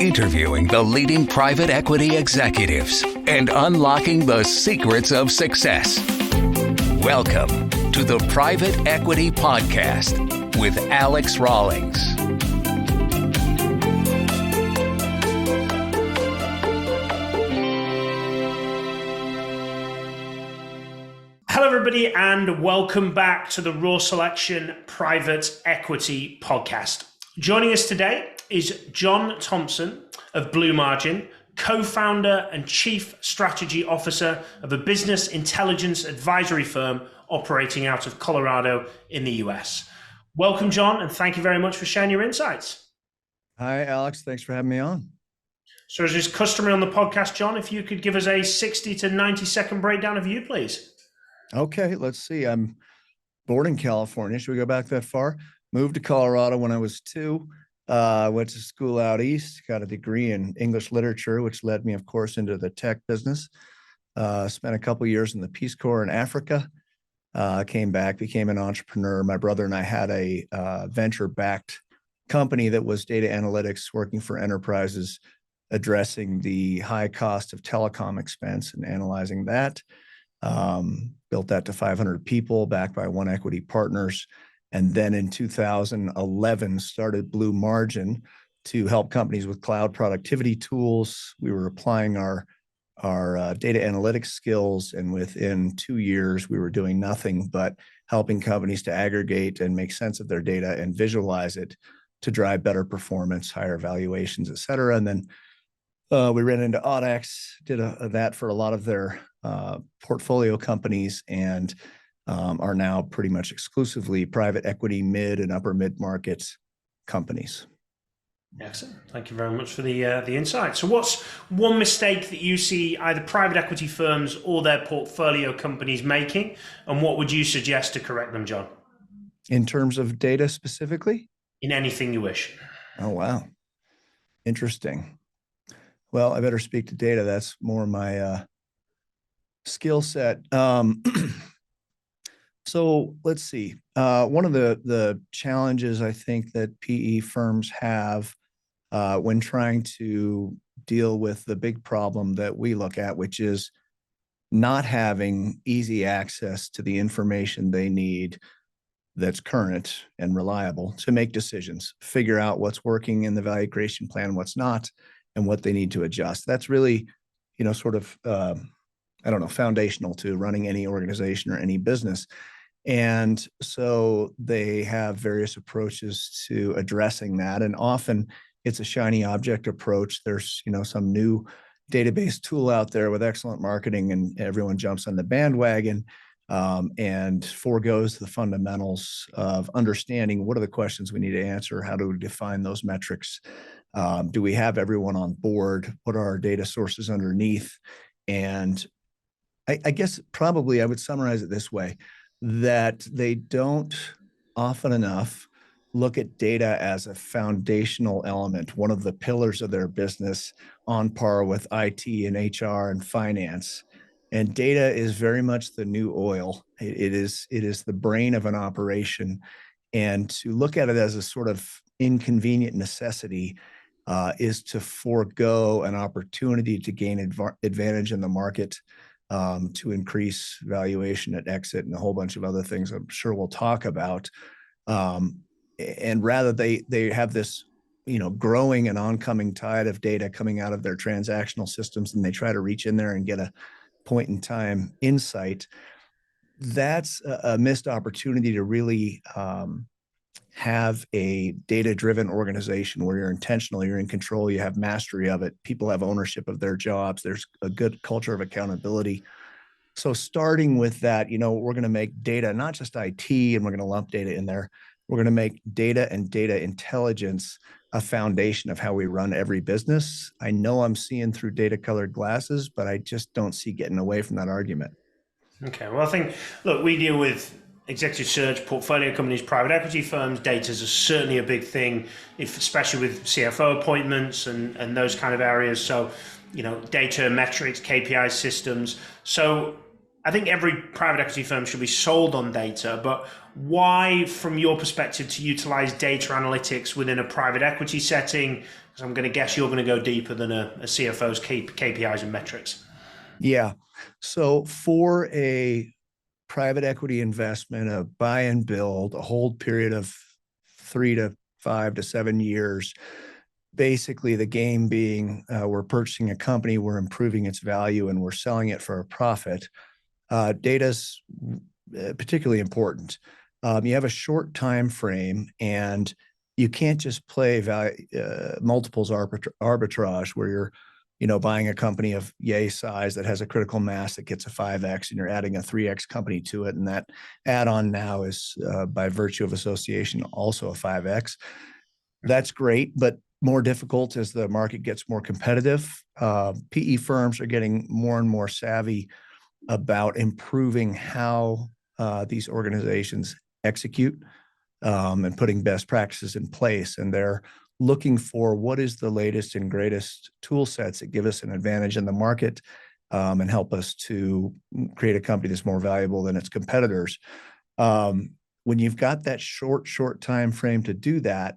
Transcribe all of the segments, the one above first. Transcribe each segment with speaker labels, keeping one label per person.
Speaker 1: interviewing the leading private equity executives and unlocking the secrets of success. Welcome to the Private Equity Podcast with Alex Rawlings.
Speaker 2: Hello, everybody, and welcome back to the Raw Selection Private Equity Podcast. Joining us today is Jon Thompson of Blue Margin, co-founder and chief strategy officer of a business intelligence advisory firm operating out of Colorado in the US. Welcome, Jon, and thank you very much for sharing your insights.
Speaker 3: Hi, Alex. Thanks for having me on.
Speaker 2: So as is customary on the podcast, Jon, if you could give us a 60 to 90 second breakdown of you, please.
Speaker 3: Okay, let's see. I'm born in California. Should we go back that far? Moved to Colorado when I was 2. Went to school out east, got a degree in English literature, which led me, of course, into the tech business. Spent a couple years in the Peace Corps in Africa. Came back, became an entrepreneur. My brother and I had a venture-backed company that was data analytics, working for enterprises, addressing the high cost of telecom expense and analyzing that. Built that to 500 people, backed by One Equity Partners. And then in 2011, started Blue Margin to help companies with cloud productivity tools. We were applying our data analytics skills, and within 2 years, we were doing nothing but helping companies to aggregate and make sense of their data and visualize it to drive better performance, higher valuations, et cetera. And then we ran into Audex, did that for a lot of their portfolio companies, and are now pretty much exclusively private equity mid and upper mid market companies.
Speaker 2: Excellent. Thank you very much for the insight. So what's one mistake that you see either private equity firms or their portfolio companies making, and what would you suggest to correct them, Jon?
Speaker 3: In terms of data specifically?
Speaker 2: In anything you wish.
Speaker 3: Oh, wow. Interesting. Well, I better speak to data. That's more my skill set. So let's see. One of the challenges I think that PE firms have when trying to deal with the big problem that we look at, which is not having easy access to the information they need that's current and reliable to make decisions, figure out what's working in the value creation plan, what's not, and what they need to adjust. That's really, sort of, foundational to running any organization or any business. And so they have various approaches to addressing that. And often it's a shiny object approach. There's, some new database tool out there with excellent marketing, and everyone jumps on the bandwagon and forgoes the fundamentals of understanding what are the questions we need to answer, how do we define those metrics, do we have everyone on board, what are our data sources underneath. And I guess probably I would summarize it this way, that they don't often enough look at data as a foundational element, one of the pillars of their business, on par with IT and HR and finance. And data is very much the new oil. It is the brain of an operation. And to look at it as a sort of inconvenient necessity is to forego an opportunity to gain advantage in the market, to increase valuation at exit, and a whole bunch of other things I'm sure we'll talk about. And rather they have this, growing and oncoming tide of data coming out of their transactional systems, and they try to reach in there and get a point in time insight. That's a missed opportunity to really have a data-driven organization where you're intentional, you're in control, you have mastery of it, people have ownership of their jobs, there's a good culture of accountability. So starting with that, we're going to make data, not just IT, and we're going to lump data in there. We're going to make data and data intelligence a foundation of how we run every business. I know I'm seeing through data-colored glasses, but I just don't see getting away from that argument.
Speaker 2: Okay, well, I think, look, we deal with executive search, portfolio companies, private equity firms. Data is certainly a big thing, especially with CFO appointments and those kind of areas. So, data, metrics, KPI systems. So I think every private equity firm should be sold on data, but why, from your perspective, to utilize data analytics within a private equity setting? Because Because I'm going to guess you're going to go deeper than a CFO's KPIs and metrics.
Speaker 3: Yeah. So for a private equity investment, a buy and build, a hold period of 3 to 5 to 7 years, basically the game being we're purchasing a company, we're improving its value, and we're selling it for a profit. Data's particularly important. You have a short time frame, and you can't just play multiples arbitrage where you're buying a company of yay size that has a critical mass that gets a 5x, and you're adding a 3x company to it, and that add-on now is by virtue of association also a 5x. That's great, but more difficult as the market gets more competitive. PE firms are getting more and more savvy about improving how these organizations execute and putting best practices in place. And they're looking for what is the latest and greatest tool sets that give us an advantage in the market and help us to create a company that's more valuable than its competitors. When you've got that short time frame to do that,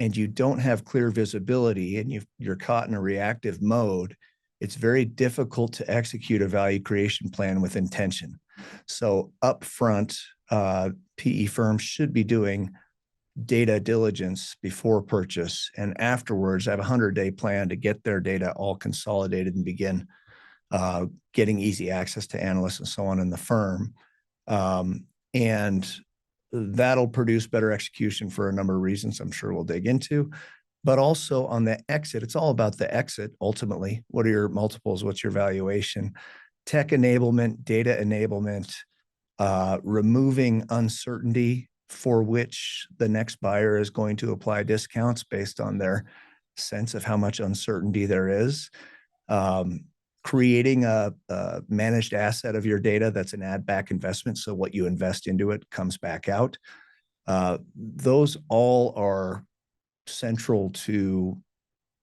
Speaker 3: and you don't have clear visibility, and you're caught in a reactive mode, it's very difficult to execute a value creation plan with intention. So upfront, PE firms should be doing data diligence before purchase, and afterwards have a 100-day plan to get their data all consolidated and begin getting easy access to analysts and so on in the firm. And that'll produce better execution for a number of reasons I'm sure we'll dig into. But also on the exit, it's all about the exit ultimately. What are your multiples? What's your valuation? Tech enablement, data enablement, removing uncertainty for which the next buyer is going to apply discounts based on their sense of how much uncertainty there is. Creating a managed asset of your data that's an add back investment. So what you invest into it comes back out. Those all are central to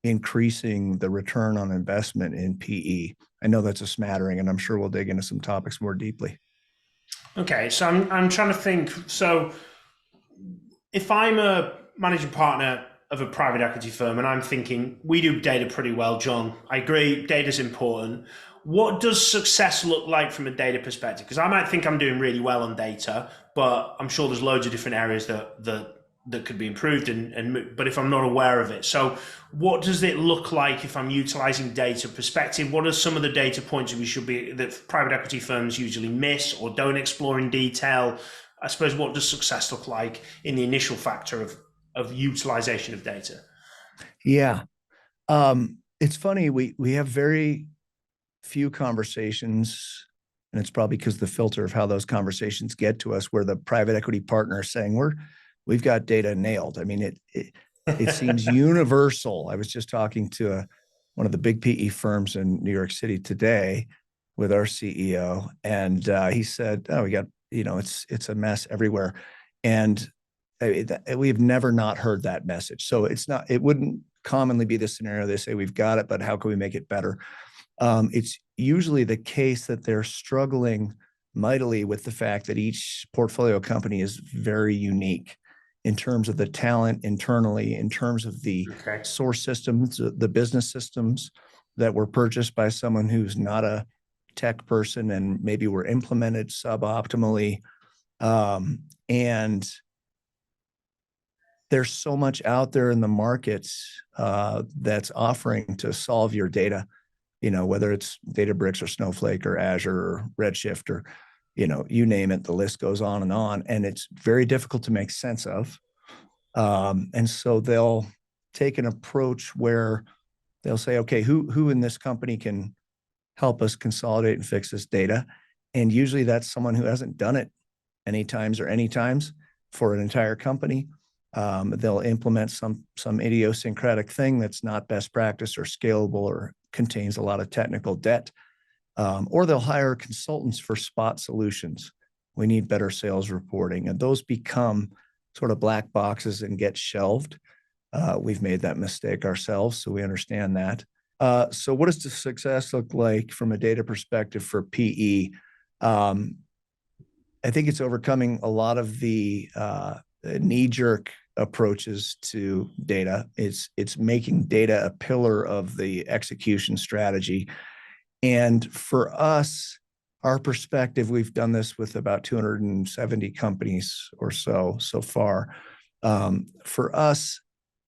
Speaker 3: increasing the return on investment in PE. I know that's a smattering, and I'm sure we'll dig into some topics more deeply.
Speaker 2: Okay, so I'm trying to think. So if I'm a managing partner of a private equity firm and I'm thinking we do data pretty well, John, I agree, data's important. What does success look like from a data perspective? Because I might think I'm doing really well on data, but I'm sure there's loads of different areas that could be improved, but if I'm not aware of it. So what does it look like if I'm utilizing data perspective? What are some of the data points that private equity firms usually miss or don't explore in detail? I suppose, what does success look like in the initial factor of utilization of data?
Speaker 3: Yeah. It's funny, we have very few conversations, and it's probably because the filter of how those conversations get to us, where the private equity partner is saying we've got data nailed. I mean, it seems universal. I was just talking to one of the big PE firms in New York City today with our CEO, and he said, "Oh, we got it's a mess everywhere," and we've never not heard that message. So it wouldn't commonly be the scenario. They say we've got it, but how can we make it better? It's usually the case that they're struggling mightily with the fact that each portfolio company is very unique in terms of the talent internally, in terms of the source systems, the business systems that were purchased by someone who's not a tech person and maybe were implemented suboptimally. And there's so much out there in the markets that's offering to solve your data, whether it's Databricks or Snowflake or Azure or Redshift or, you name it, the list goes on, and it's very difficult to make sense of. And so they'll take an approach where they'll say, okay, who in this company can help us consolidate and fix this data? And usually that's someone who hasn't done it any times for an entire company. They'll implement some idiosyncratic thing that's not best practice or scalable or contains a lot of technical debt. Or they'll hire consultants for spot solutions. We need better sales reporting, and those become sort of black boxes and get shelved. We've made that mistake ourselves, so we understand that. So what does the success look like from a data perspective for PE? I think it's overcoming a lot of the knee-jerk approaches to data. It's making data a pillar of the execution strategy. And for us, our perspective, we've done this with about 270 companies or so far. For us,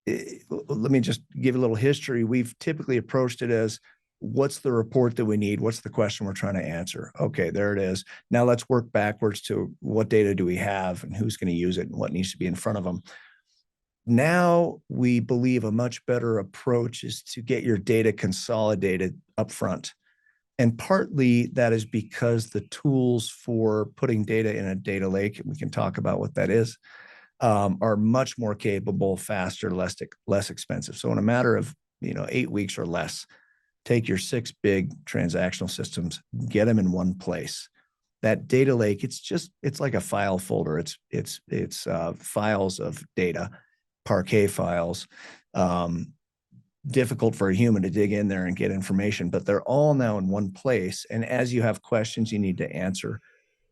Speaker 3: let me just give a little history. We've typically approached it as, what's the report that we need? What's the question we're trying to answer? Okay, there it is. Now let's work backwards to what data do we have and who's going to use it and what needs to be in front of them. Now we believe a much better approach is to get your data consolidated up front. And partly that is because the tools for putting data in a data lake, and we can talk about what that is, are much more capable, faster, less expensive. So in a matter of 8 weeks or less, take your 6 big transactional systems, get them in one place. That data lake, it's like a file folder. It's files of data, Parquet files. Difficult for a human to dig in there and get information, but they're all now in one place. And as you have questions you need to answer,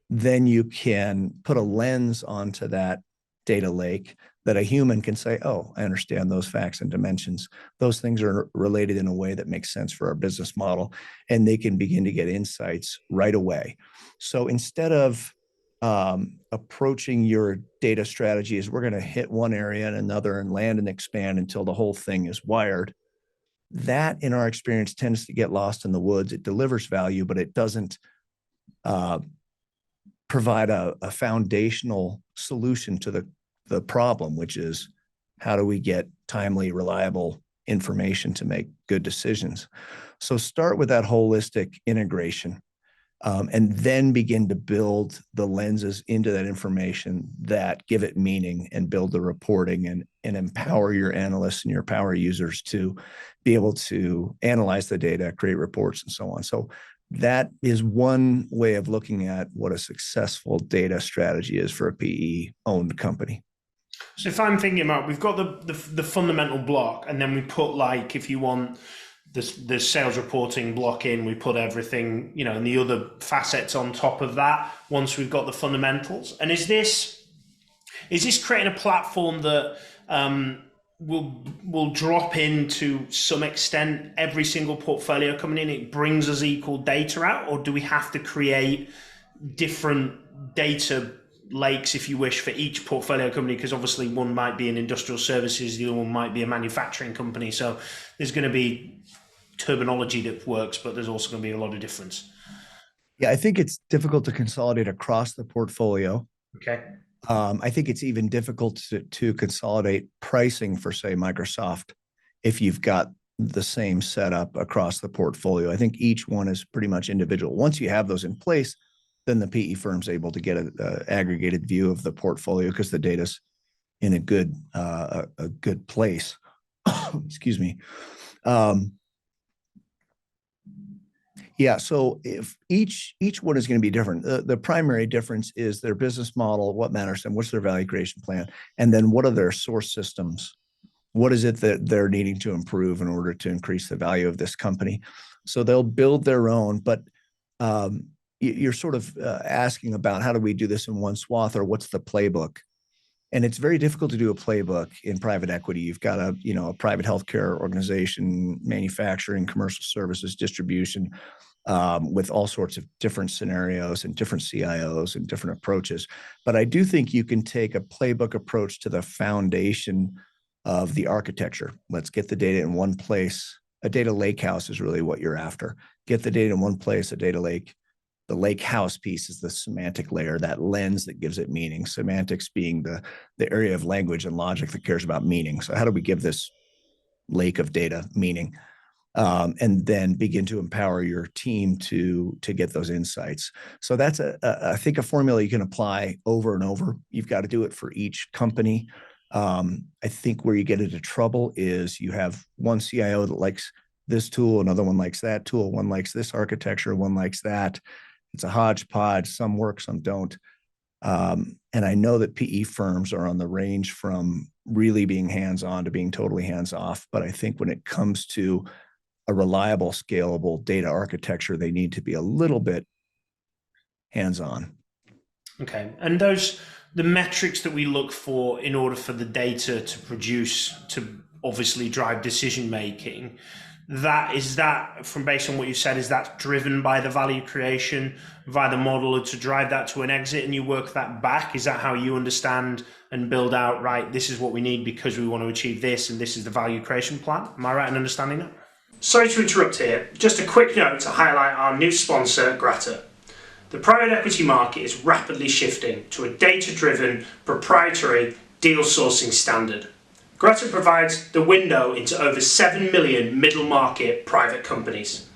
Speaker 3: then you can put a lens onto that data lake that a human can say, oh, I understand those facts and dimensions. Those things are related in a way that makes sense for our business model, and they can begin to get insights right away. So instead of approaching your data strategy as we're going to hit one area and another and land and expand until the whole thing is wired, that in our experience tends to get lost in the woods. It delivers value, but it doesn't provide a foundational solution to the problem, which is, how do we get timely, reliable information to make good decisions? So start with that holistic integration, and then begin to build the lenses into that information that give it meaning and build the reporting and empower your analysts and your power users to be able to analyze the data, create reports, and so on. So that is one way of looking at what a successful data strategy is for a PE-owned company.
Speaker 2: So if I'm thinking about, we've got the fundamental block, and then we put, like, if you want the sales reporting block in, we put everything, and the other facets on top of that once we've got the fundamentals. And is this creating a platform that will drop into some extent every single portfolio coming in? It brings us equal data out, or do we have to create different data lakes, if you wish, for each portfolio company? Because obviously one might be in industrial services, the other one might be a manufacturing company. So there's going to be terminology that works, but there's also going to be a lot of difference.
Speaker 3: Yeah, I think it's difficult to consolidate across the portfolio.
Speaker 2: Okay.
Speaker 3: I think it's even difficult to consolidate pricing for, say, Microsoft, if you've got the same setup across the portfolio. I think each one is pretty much individual. Once you have those in place, then the PE firm's able to get an aggregated view of the portfolio because the data's in a good place. Excuse me. Yeah, so if each one is going to be different. The primary difference is their business model, what matters to them, what's their value creation plan, and then what are their source systems? What is it that they're needing to improve in order to increase the value of this company? So they'll build their own, but you're sort of asking about, how do we do this in one swath, or what's the playbook? And it's very difficult to do a playbook in private equity. You've got a private healthcare organization, manufacturing, commercial services, distribution, with all sorts of different scenarios and different CIOs and different approaches. But I do think you can take a playbook approach to the foundation of the architecture. Let's get the data in one place. A data lake house is really what you're after. Get the data in one place, a data lake. The lake house piece is the semantic layer, that lens that gives it meaning. Semantics being the area of language and logic that cares about meaning. So how do we give this lake of data meaning? And then begin to empower your team to get those insights. So that's I think a formula you can apply over and over. You've got to do it for each company. I think where you get into trouble is you have one CIO that likes this tool, another one likes that tool, one likes this architecture, one likes that. It's a hodgepodge. Some work, some don't. And I know that PE firms are on the range from really being hands-on to being totally hands-off. But I think when it comes to a reliable, scalable data architecture, they need to be a little bit hands-on.
Speaker 2: Okay. And those the metrics that we look for in order for the data to produce, to obviously drive decision making, that from based on what you said, is that driven by the value creation via the model to drive that to an exit, and you work that back? Is that how you understand and build out, right, this is what we need because we want to achieve this, and this is the value creation plan? Am I right in understanding that? Sorry to interrupt here. Just a quick note to highlight our new sponsor, Grata. The private equity market is rapidly shifting to a data-driven, proprietary deal sourcing standard. Grata provides the window into over 7 million middle market private companies.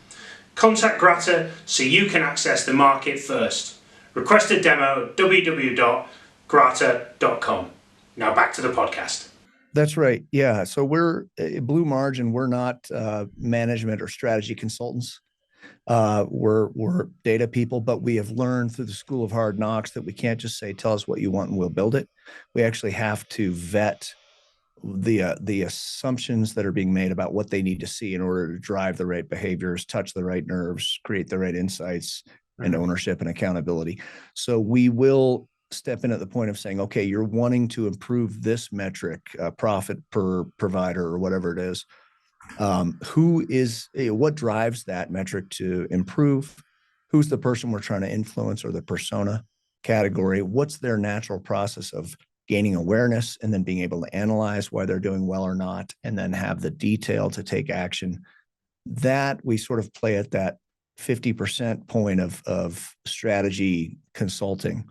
Speaker 2: Contact Grata so you can access the market first. Request a demo at www.grata.com. Now back to the podcast.
Speaker 3: That's right. Yeah. So we're Blue Margin. We're not management or strategy consultants. We're data people, but we have learned through the School of Hard Knocks that we can't just say, tell us what you want and we'll build it. We actually have to vet the assumptions that are being made about what they need to see in order to drive the right behaviors, touch the right nerves, create the right insights, and ownership and accountability. So we will step in at the point of saying, okay, you're wanting to improve this metric, profit per provider or whatever it is. What drives that metric to improve? Who's the person we're trying to influence, or the persona category? What's their natural process of gaining awareness and then being able to analyze why they're doing well or not, and then have the detail to take action? That we sort of play at that 50% point of strategy consulting.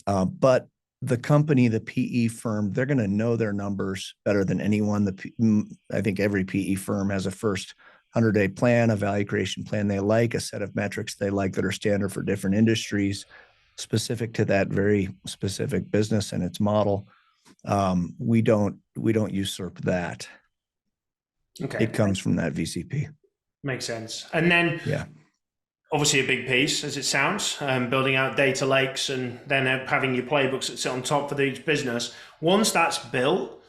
Speaker 3: But the company, the PE firm, they're going to know their numbers better than anyone. I think every PE firm has a first 100-day plan, a value creation plan they like, a set of metrics they like that are standard for different industries, specific to that very specific business and its model. We don't usurp that. Okay. It comes from that VCP.
Speaker 2: Makes sense. And then, obviously a big piece, as it sounds, building out data lakes and then having your playbooks that sit on top for each business. Once that's built,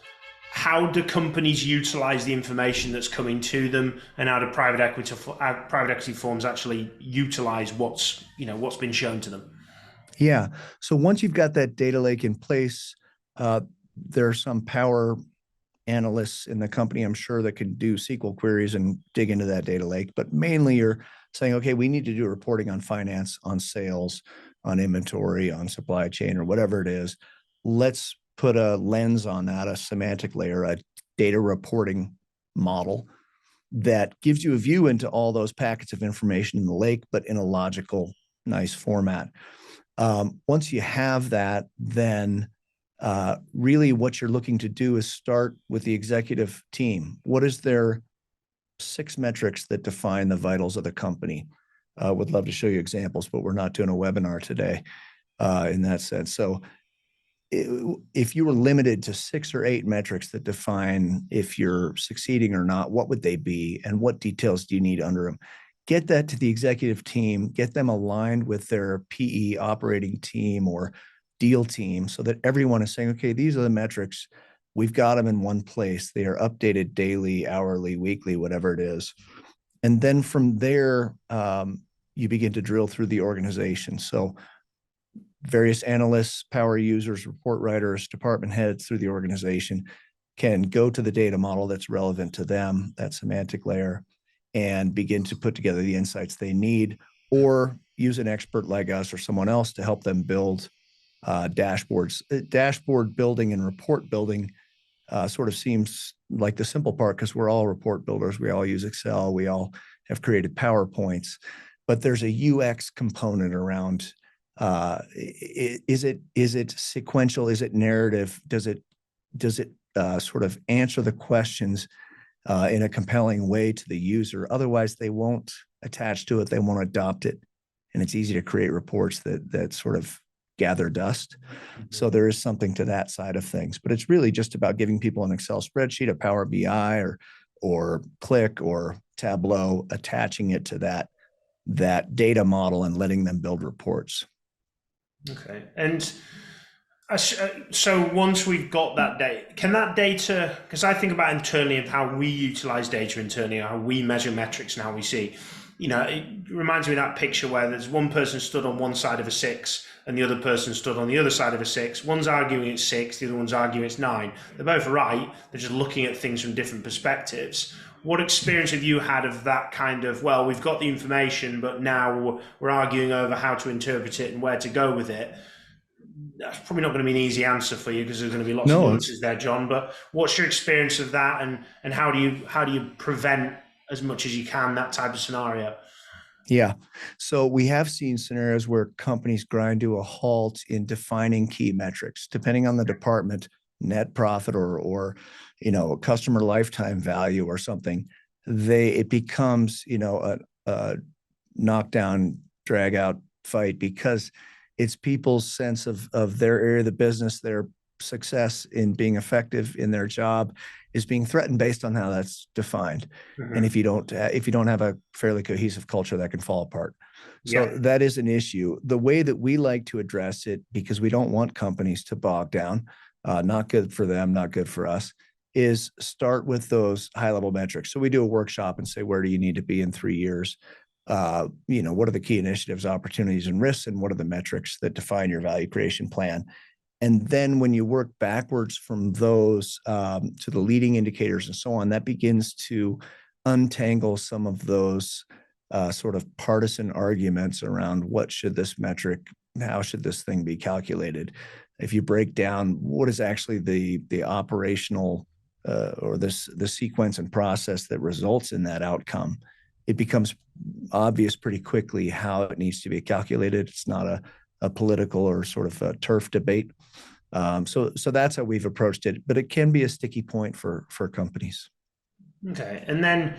Speaker 2: how do companies utilize the information that's coming to them, and how do private equity firms actually utilize what's been shown to them?
Speaker 3: Yeah. So once you've got that data lake in place, there are some power analysts in the company, I'm sure, that can do SQL queries and dig into that data lake. But mainly you're saying, okay, we need to do reporting on finance, on sales, on inventory, on supply chain, or whatever it is. Let's put a lens on that, a semantic layer, a data reporting model that gives you a view into all those packets of information in the lake, but in a logical, nice format. Once you have that, then really what you're looking to do is start with the executive team. What is their 6 metrics that define the vitals of the company? Would love to show you examples, but we're not doing a webinar today in that sense. So if you were limited to 6 or 8 metrics that define if you're succeeding or not, what would they be, and what details do you need under them? Get that to the executive team, get them aligned with their PE operating team or deal team, so that everyone is saying, okay, these are the metrics. We've got them in one place. They are updated daily, hourly, weekly, whatever it is. And then from there, you begin to drill through the organization. So various analysts, power users, report writers, department heads through the organization can go to the data model that's relevant to them, that semantic layer, and begin to put together the insights they need, or use an expert like us or someone else to help them build dashboards. Dashboard building and report building sort of seems like the simple part, because we're all report builders. We all use Excel. We all have created PowerPoints, but there's a UX component around. Is it sequential? Is it narrative? Does it sort of answer the questions in a compelling way to the user? Otherwise, they won't attach to it. They won't adopt it, and it's easy to create reports that sort of gather dust. So there is something to that side of things, but it's really just about giving people an Excel spreadsheet, a Power BI, or Click or Tableau, attaching it to that data model and letting them build reports.
Speaker 2: Okay. And so once we've got that data, can that data, because I think about internally of how we utilize data internally, how we measure metrics and how we see, it reminds me of that picture where there's one person stood on one side of a 6 and the other person stood on the other side of a 6. One's arguing it's 6, the other one's arguing it's 9. They're both right. They're just looking at things from different perspectives. What experience have you had of that kind of, well, we've got the information, but now we're arguing over how to interpret it and where to go with it? That's probably not going to be an easy answer for you because there's going to be lots of nuances there, John. But what's your experience of that, and how do you prevent as much as you can that type of scenario?
Speaker 3: Yeah. So we have seen scenarios where companies grind to a halt in defining key metrics, depending on the department, net profit or customer lifetime value or something. It becomes a knockdown, drag out fight because it's people's sense of their area of the business, their success in being effective in their job is being threatened based on how that's defined. Mm-hmm. And if you don't have a fairly cohesive culture, that can fall apart. So that is an issue. The way that we like to address it, because we don't want companies to bog down, not good for them, not good for us, is start with those high level metrics. So we do a workshop and say, where do you need to be in 3 years? What are the key initiatives, opportunities, and risks, and what are the metrics that define your value creation plan? And then when you work backwards from those to the leading indicators and so on, that begins to untangle some of those sort of partisan arguments around what should this metric, how should this thing be calculated? If you break down what is actually the operational or the sequence and process that results in that outcome, it becomes obvious pretty quickly how it needs to be calculated. It's not a political or sort of a turf debate. So that's how we've approached it, but it can be a sticky point for companies.
Speaker 2: Okay. And then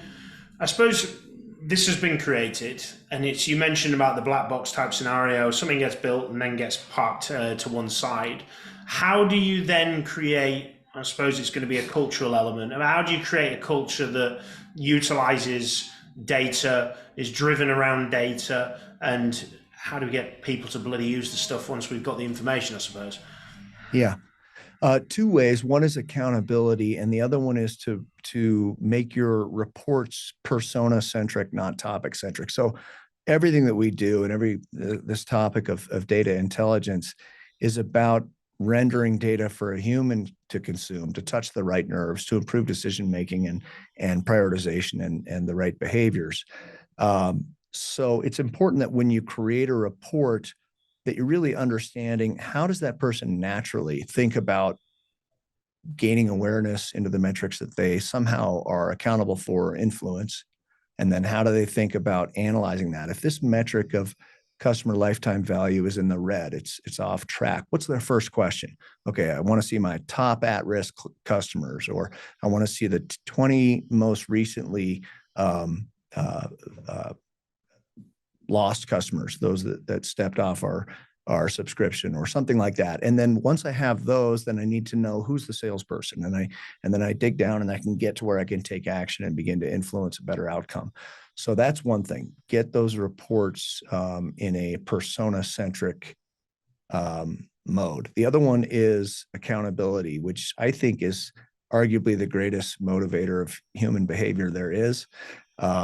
Speaker 2: I suppose this has been created, and you mentioned about the black box type scenario, something gets built and then gets parked to one side. How do you then create, I suppose it's going to be a cultural element, how do you create a culture that utilizes data, is driven around data, and how do we get people to bloody use the stuff once we've got the information, I suppose?
Speaker 3: Yeah. Two ways. One is accountability, and the other one is to make your reports persona-centric, not topic-centric. So everything that we do and this topic of data intelligence is about rendering data for a human to consume, to touch the right nerves, to improve decision-making and prioritization and the right behaviors. So it's important that when you create a report that you're really understanding how does that person naturally think about gaining awareness into the metrics that they somehow are accountable for or influence, and then how do they think about analyzing that? If this metric of customer lifetime value is in the red, it's off track, what's their first question? Okay, I want to see my top at-risk customers, or I want to see the 20 most recently lost customers, those that stepped off our subscription or something like that. And then once I have those, then I need to know who's the salesperson, and then I dig down and I can get to where I can take action and begin to influence a better outcome. So that's one thing. Get those reports in a persona-centric mode. The other one is accountability, which I think is arguably the greatest motivator of human behavior there is.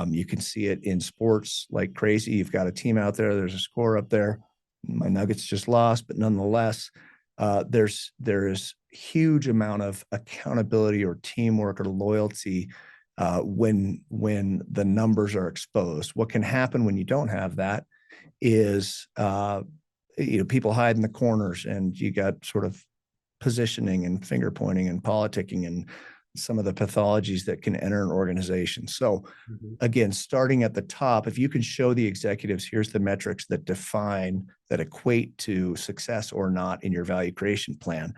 Speaker 3: You can see it in sports like crazy. You've got a team out there, there's a score up there. My Nuggets just lost, but nonetheless, there is huge amount of accountability or teamwork or loyalty when the numbers are exposed. What can happen when you don't have that is people hide in the corners, and you got sort of positioning and finger pointing and politicking and some of the pathologies that can enter an organization. So again, starting at the top, if you can show the executives, here's the metrics that equate to success or not in your value creation plan.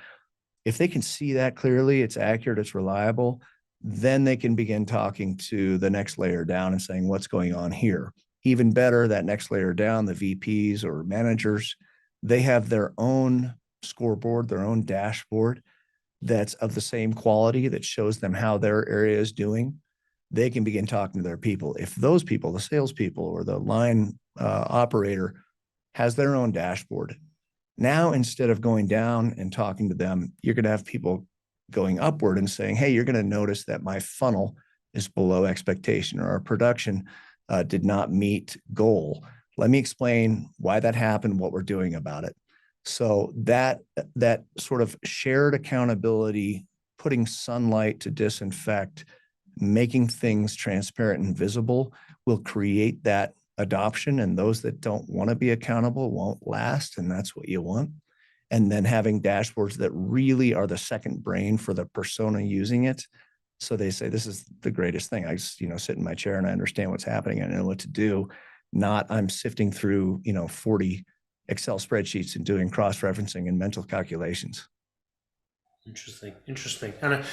Speaker 3: If they can see that clearly, it's accurate, it's reliable, then they can begin talking to the next layer down and saying, what's going on here? Even better, that next layer down, the VPs or managers, they have their own scoreboard, their own dashboard that's of the same quality, that shows them how their area is doing. They can begin talking to their people. If those people, the salespeople or the line operator, has their own dashboard, now instead of going down and talking to them, you're going to have people going upward and saying, hey, you're going to notice that my funnel is below expectation, or our production did not meet goal. Let me explain why that happened, what we're doing about it. So that sort of shared accountability, putting sunlight to disinfect, making things transparent and visible will create that adoption. And those that don't want to be accountable won't last. And that's what you want. And then having dashboards that really are the second brain for the persona using it. So they say, this is the greatest thing. I just, sit in my chair and I understand what's happening and I know what to do. Not I'm sifting through, 40 Excel spreadsheets and doing cross-referencing and mental calculations.
Speaker 2: Interesting. And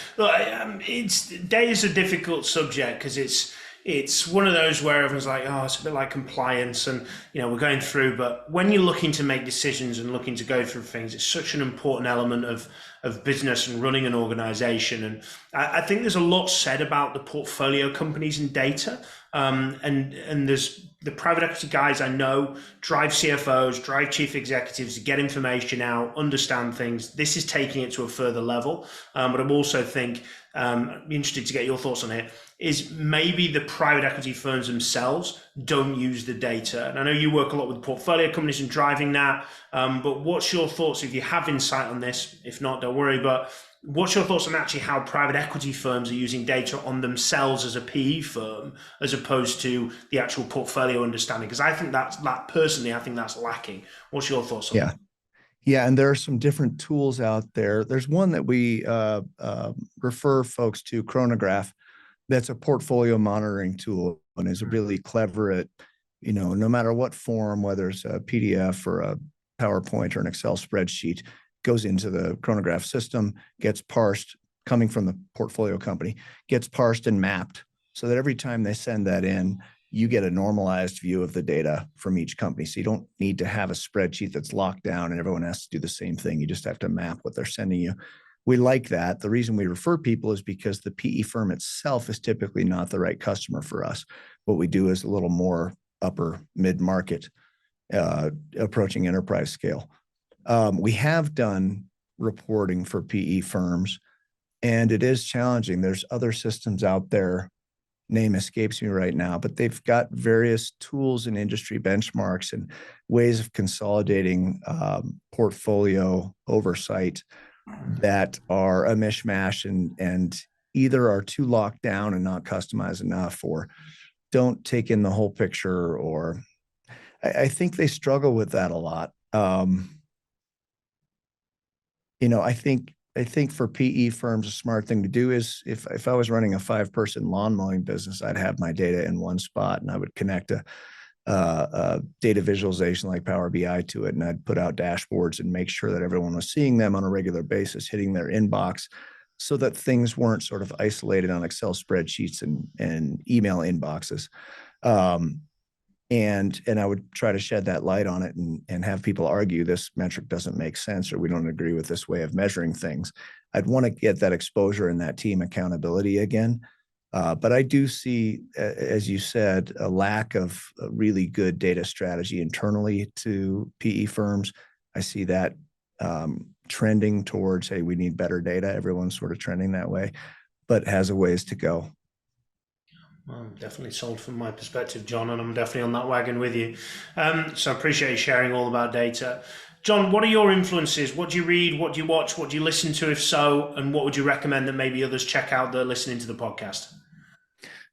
Speaker 2: data is a difficult subject because it's one of those where everyone's like, oh, it's a bit like compliance and, we're going through. But when you're looking to make decisions and looking to go through things, it's such an important element of business and running an organization. And I think there's a lot said about the portfolio companies and data. And there's the private equity guys I know drive CFOs, drive chief executives to get information out, understand things. This is taking it to a further level. But I'm also think, I'm interested to get your thoughts on it, is maybe the private equity firms themselves don't use the data. And I know you work a lot with portfolio companies and driving that. But what's your thoughts if you have insight on this? If not, don't worry. But what's your thoughts on actually how private equity firms are using data on themselves as a PE firm, as opposed to the actual portfolio understanding? Because I think that's lacking. What's your thoughts on that?
Speaker 3: Yeah, and there are some different tools out there. There's one that we refer folks to, Chronograph, that's a portfolio monitoring tool and is really clever at, no matter what form, whether it's a PDF or a PowerPoint or an Excel spreadsheet, goes into the Chronograph system, gets parsed, coming from the portfolio company, gets parsed and mapped so that every time they send that in, you get a normalized view of the data from each company. So you don't need to have a spreadsheet that's locked down and everyone has to do the same thing. You just have to map what they're sending you. We like that. The reason we refer people is because the PE firm itself is typically not the right customer for us. What we do is a little more upper mid-market, approaching enterprise scale. We have done reporting for PE firms, and it is challenging. There's other systems out there, name escapes me right now, but they've got various tools and industry benchmarks and ways of consolidating portfolio oversight that are a mishmash and either are too locked down and not customized enough, or don't take in the whole picture, or I think they struggle with that a lot. I think for PE firms, a smart thing to do is if I was running a 5-person lawn mowing business, I'd have my data in one spot and I would connect a data visualization like Power BI to it. And I'd put out dashboards and make sure that everyone was seeing them on a regular basis, hitting their inbox, so that things weren't sort of isolated on Excel spreadsheets and email inboxes. And I would try to shed that light on it and have people argue this metric doesn't make sense, or we don't agree with this way of measuring things. I'd want to get that exposure and that team accountability again. But I do see, as you said, a lack of a really good data strategy internally to PE firms. I see that trending towards, hey, we need better data. Everyone's sort of trending that way, but has a ways to go.
Speaker 2: I'm definitely sold from my perspective, John, and I'm definitely on that wagon with you. So I appreciate you sharing all about data. John, what are your influences? What do you read? What do you watch? What do you listen to, if so? And what would you recommend that maybe others check out that are listening to the podcast?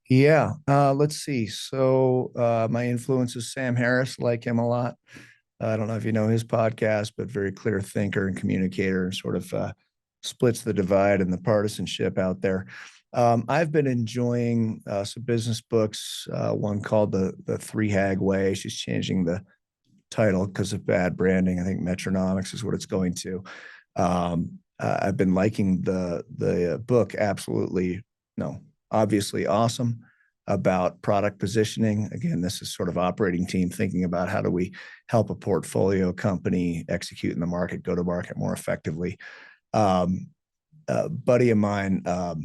Speaker 3: Yeah, let's see. So my influence is Sam Harris, like him a lot. I don't know if you know his podcast, but very clear thinker and communicator, and sort of splits the divide and the partisanship out there. I've been enjoying some business books, one called the Three Hag Way. She's changing the title because of bad branding. I think Metronomics is what it's going to. I've been liking the book, obviously awesome, about product positioning. Again, this is sort of operating team thinking about how do we help a portfolio company execute in the market, go to market more effectively. A buddy of mine, Paul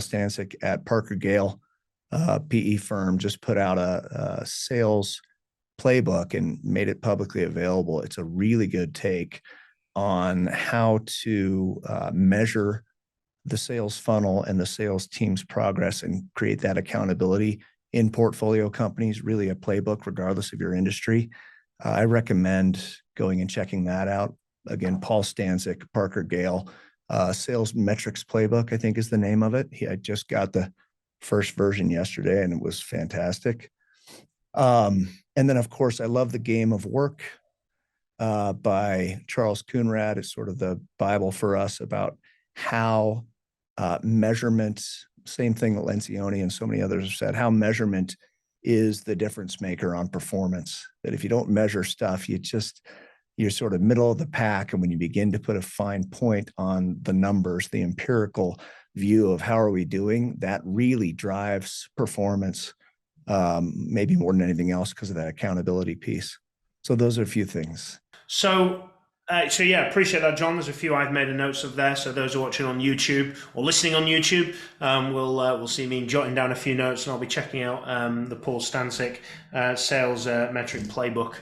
Speaker 3: Stancic at Parker Gale, PE firm, just put out a sales playbook and made it publicly available. It's a really good take on how to measure the sales funnel and the sales team's progress and create that accountability in portfolio companies, really a playbook regardless of your industry. I recommend going and checking that out. Again, Paul Stanzik, Parker Gale, Sales Metrics Playbook, I think is the name of it. I just got the first version yesterday and it was fantastic. And then, of course, I love The Game of Work by Charles Coonrad. It's sort of the Bible for us about how measurement, same thing that Lencioni and so many others have said, how measurement is the difference maker on performance. That if you don't measure stuff, you're sort of middle of the pack. And when you begin to put a fine point on the numbers, the empirical view of how are we doing, that really drives performance, maybe more than anything else because of that accountability piece. So those are a few things.
Speaker 2: So yeah, appreciate that, John. There's a few I've made a notes of there. So those are watching on YouTube or listening on YouTube, will see me jotting down a few notes, and I'll be checking out the Paul Stanzik Sales Metric Playbook.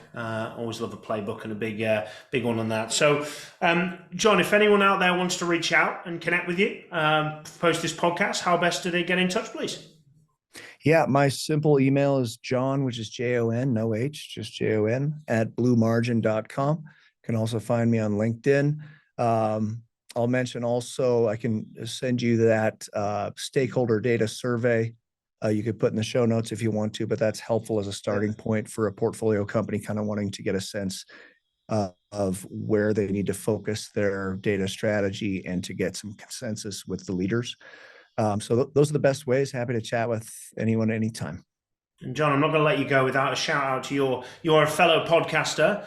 Speaker 2: Always love a playbook and a big one on that. So, John, if anyone out there wants to reach out and connect with you, post this podcast, how best do they get in touch, please?
Speaker 3: Yeah, my simple email is Jon, which is Jon, no H, just Jon at bluemargin.com. You can also find me on LinkedIn. I'll mention also, I can send you that stakeholder data survey. You could put in the show notes if you want to, but that's helpful as a starting point for a portfolio company kind of wanting to get a sense of where they need to focus their data strategy and to get some consensus with the leaders. So those are the best ways. Happy to chat with anyone anytime.
Speaker 2: And John, I'm not going to let you go without a shout out to you're a fellow podcaster,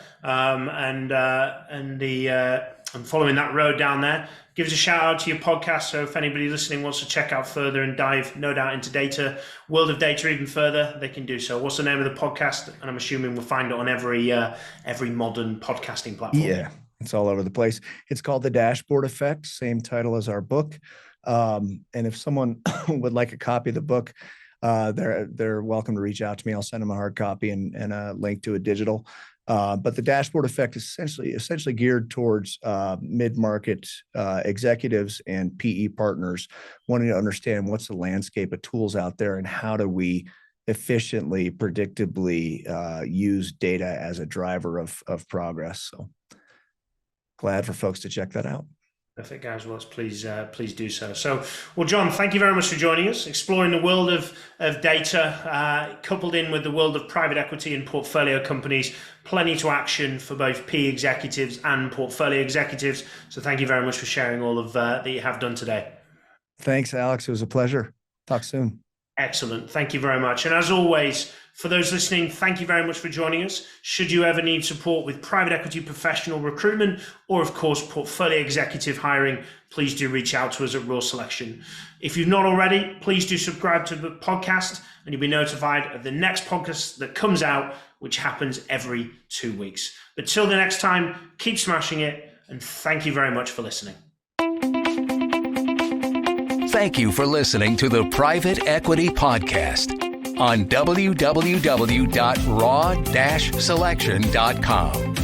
Speaker 2: and following that road down there. Give us a shout out to your podcast. So if anybody listening wants to check out further and dive, no doubt, into data, world of data even further, they can do so. What's the name of the podcast? And I'm assuming we'll find it on every modern podcasting platform. Yeah,
Speaker 3: it's all over the place. It's called The Dashboard Effect, same title as our book. And if someone would like a copy of the book, they're welcome to reach out to me. I'll send them a hard copy and a link to a digital. But the Dashboard Effect is essentially geared towards mid-market executives and PE partners wanting to understand what's the landscape of tools out there and how do we efficiently, predictably use data as a driver of progress. So glad for folks to check that out.
Speaker 2: Perfect, guys. Well, please do so. So, well, John, thank you very much for joining us, exploring the world of data, coupled in with the world of private equity and portfolio companies. Plenty to action for both PE executives and portfolio executives. So thank you very much for sharing all of that you have done today.
Speaker 3: Thanks, Alex. It was a pleasure. Talk soon.
Speaker 2: Excellent. Thank you very much. And as always, for those listening, thank you very much for joining us. Should you ever need support with private equity professional recruitment or, of course, portfolio executive hiring, please do reach out to us at Raw Selection. If you've not already, please do subscribe to the podcast and you'll be notified of the next podcast that comes out, which happens every 2 weeks. But till the next time, keep smashing it, and thank you very much for listening.
Speaker 1: Thank you for listening to the Private Equity Podcast on www.raw-selection.com.